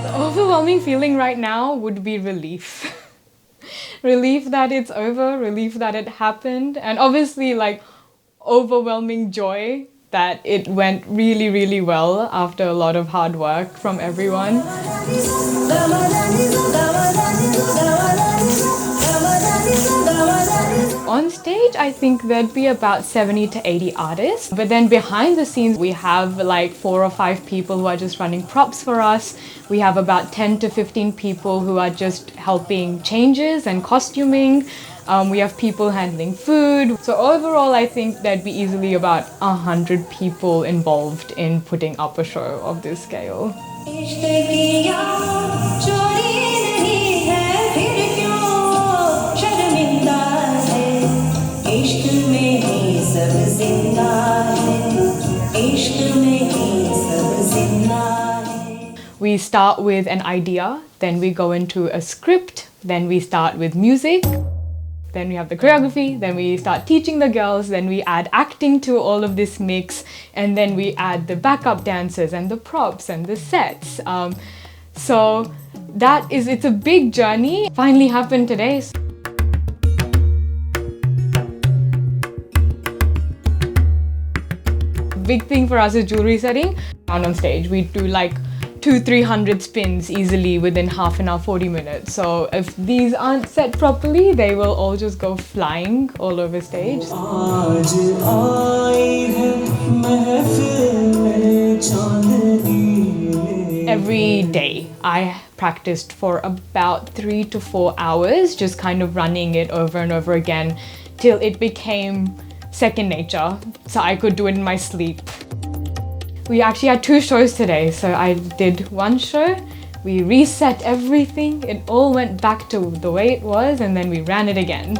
The overwhelming feeling right now would be relief. Relief that it's over, relief that it happened, and obviously like overwhelming joy that it went really, really well after a lot of hard work from everyone. On stage, I think there'd be about 70 to 80 artists, but then behind the scenes, we have like 4 or 5 people who are just running props for us. We have about 10 to 15 people who are just helping changes and costuming. We have people handling food. So overall, I think there'd be easily about 100 people involved in putting up a show of this scale. We start with an idea, then we go into a script, then we start with music, then we have the choreography, then we start teaching the girls, then we add acting to all of this mix, and then we add the backup dancers and the props and the sets. So it's a big journey. Finally happened today. Big thing for us is jewelry setting. On stage, we do like 200-300 spins easily within half an hour, 40 minutes. So if these aren't set properly, they will all just go flying all over stage. Every day, I practiced for about 3 to 4 hours, just kind of running it over and over again till it became second nature, so I could do it in my sleep. We actually had 2 shows today, so I did one show, we reset everything, it all went back to the way it was, and then we ran it again.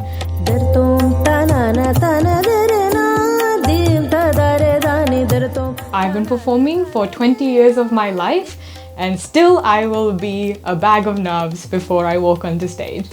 I've been performing for 20 years of my life, and still I will be a bag of nerves before I walk onto stage.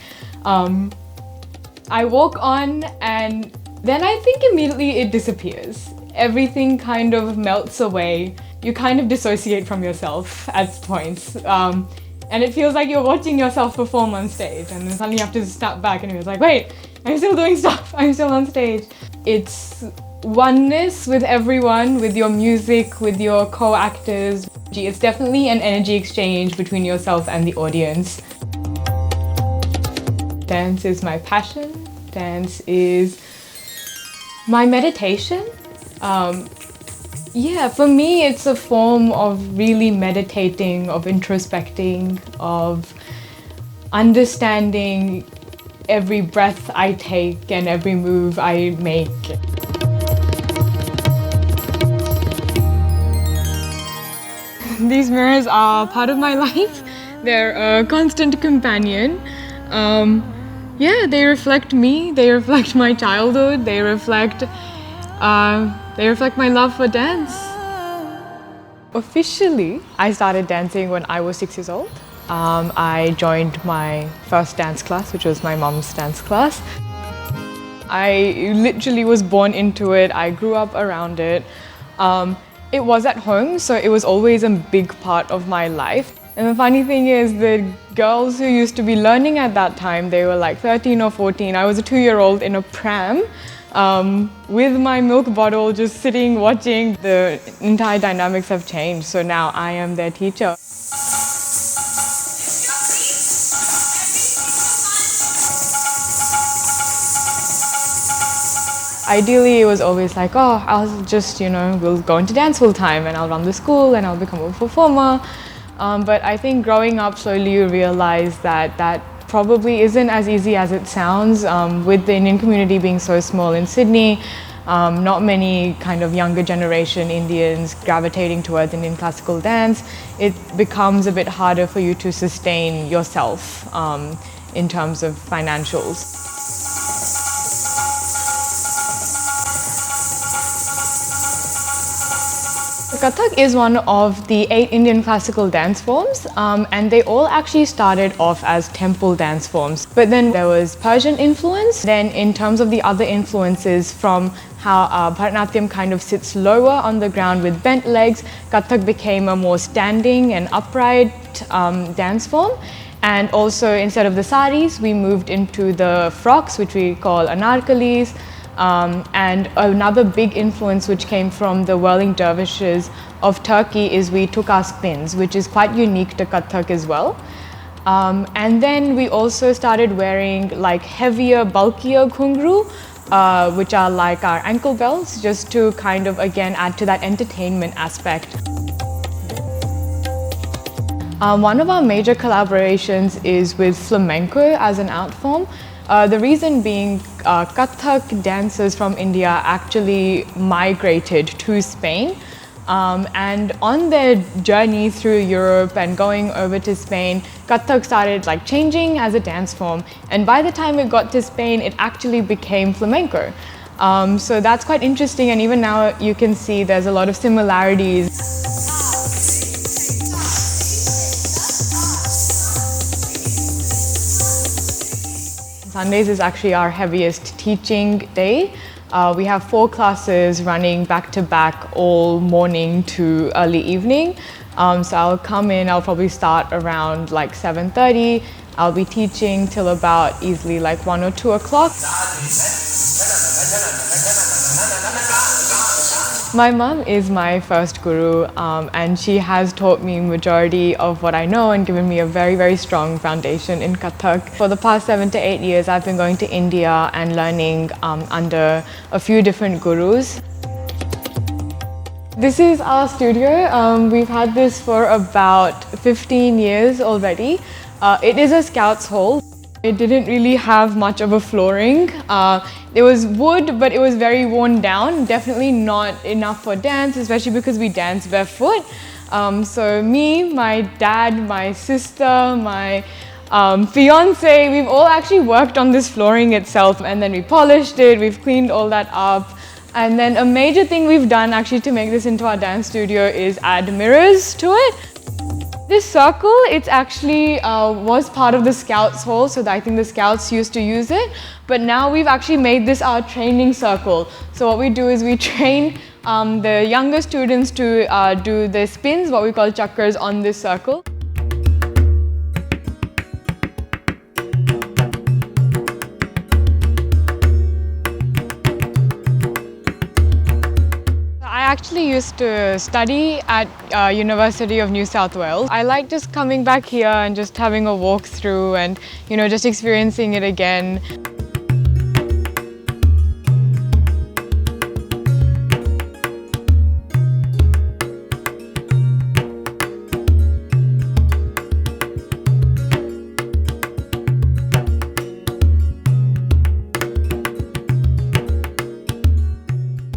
I walk on and then I think immediately it disappears. Everything kind of melts away. You kind of dissociate from yourself at points. And it feels like you're watching yourself perform on stage, and then suddenly you have to step back and you're like, wait, I'm still doing stuff, I'm still on stage. It's oneness with everyone, with your music, with your co-actors. It's definitely an energy exchange between yourself and the audience. Dance is my passion. Dance is my meditation. Yeah, for me it's a form of really meditating, of introspecting, of understanding every breath I take and every move I make. These mirrors are part of my life. They're a constant companion. Yeah, they reflect me, they reflect my childhood, they reflect my love for dance. Officially, I started dancing when I was 6 years old. I joined my first dance class, which was my mom's dance class. I literally was born into it, I grew up around it. It was at home, so it was always a big part of my life. And the funny thing is, the girls who used to be learning at that time, they were like 13 or 14. I was a 2-year-old in a pram with my milk bottle, just sitting, watching. The entire dynamics have changed, so now I am their teacher. Ideally, it was always like, oh, I'll just, we'll go into dance full time and I'll run the school and I'll become a performer. But I think growing up, slowly you realize that that probably isn't as easy as it sounds. With the Indian community being so small in Sydney, not many kind of younger generation Indians gravitating towards Indian classical dance, it becomes a bit harder for you to sustain yourself in terms of financials. Kathak is one of the 8 Indian classical dance forms, and they all actually started off as temple dance forms. But then there was Persian influence. Then in terms of the other influences from how Bharatanatyam kind of sits lower on the ground with bent legs, Kathak became a more standing and upright dance form. And also instead of the saris, we moved into the frocks, which we call anarkalis. And another big influence which came from the whirling dervishes of Turkey is we took our spins, which is quite unique to Kathak as well. And then we also started wearing like heavier, bulkier ghungru, which are like our ankle bells, just to kind of again add to that entertainment aspect. One of our major collaborations is with flamenco as an art form. The reason being, Kathak dancers from India actually migrated to Spain, and on their journey through Europe and going over to Spain, Kathak started like changing as a dance form, and by the time it got to Spain, it actually became flamenco. So that's quite interesting, and even now you can see there's a lot of similarities. Sundays is actually our heaviest teaching day. We have 4 classes running back to back all morning to early evening. So I'll come in, I'll probably start around like 7:30. I'll be teaching till about easily like 1 or 2 o'clock. My mum is my first guru, and she has taught me majority of what I know and given me a very, very strong foundation in Kathak. For the past 7 to 8 years, I've been going to India and learning under a few different gurus. This is our studio. We've had this for about 15 years already. It is a Scouts hall. It didn't really have much of a flooring. It was wood, but it was very worn down. Definitely not enough for dance, especially because we dance barefoot. So me, my dad, my sister, my fiance, we've all actually worked on this flooring itself, and then we polished it, we've cleaned all that up. And then a major thing we've done actually to make this into our dance studio is add mirrors to it. This circle, it's actually was part of the Scouts hall, so I think the Scouts used to use it. But now we've actually made this our training circle. So what we do is we train the younger students to do the spins, what we call chakkars, on this circle. I actually used to study at University of New South Wales. I like just coming back here and just having a walk through and just experiencing it again.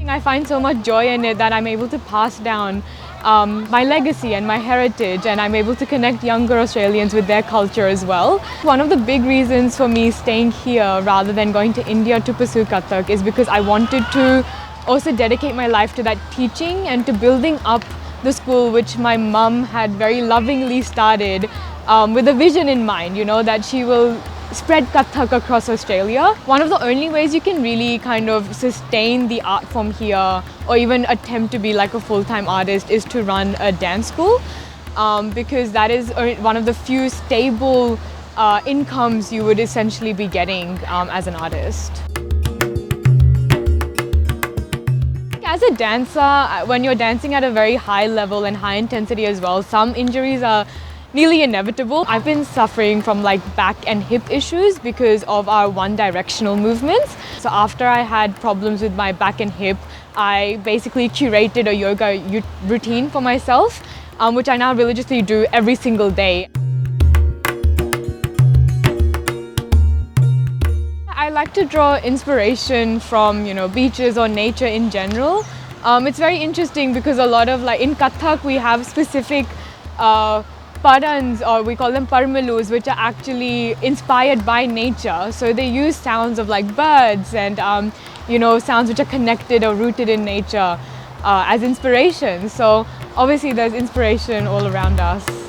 I find so much joy in it that I'm able to pass down my legacy and my heritage, and I'm able to connect younger Australians with their culture as well. One of the big reasons for me staying here rather than going to India to pursue Kathak is because I wanted to also dedicate my life to that teaching and to building up the school, which my mum had very lovingly started with a vision in mind, that she will spread Kathak across Australia. One of the only ways you can really kind of sustain the art form here or even attempt to be like a full-time artist is to run a dance school, because that is one of the few stable incomes you would essentially be getting as an artist. As a dancer, when you're dancing at a very high level and high intensity as well, some injuries are nearly inevitable. I've been suffering from like back and hip issues because of our one-directional movements. So after I had problems with my back and hip, I basically curated a yoga routine for myself, which I now religiously do every single day. I like to draw inspiration from, beaches or nature in general. It's very interesting because a lot of in Kathak we have specific parans, or we call them parmalus, which are actually inspired by nature. So they use sounds of like birds and sounds which are connected or rooted in nature as inspiration. So obviously there's inspiration all around us.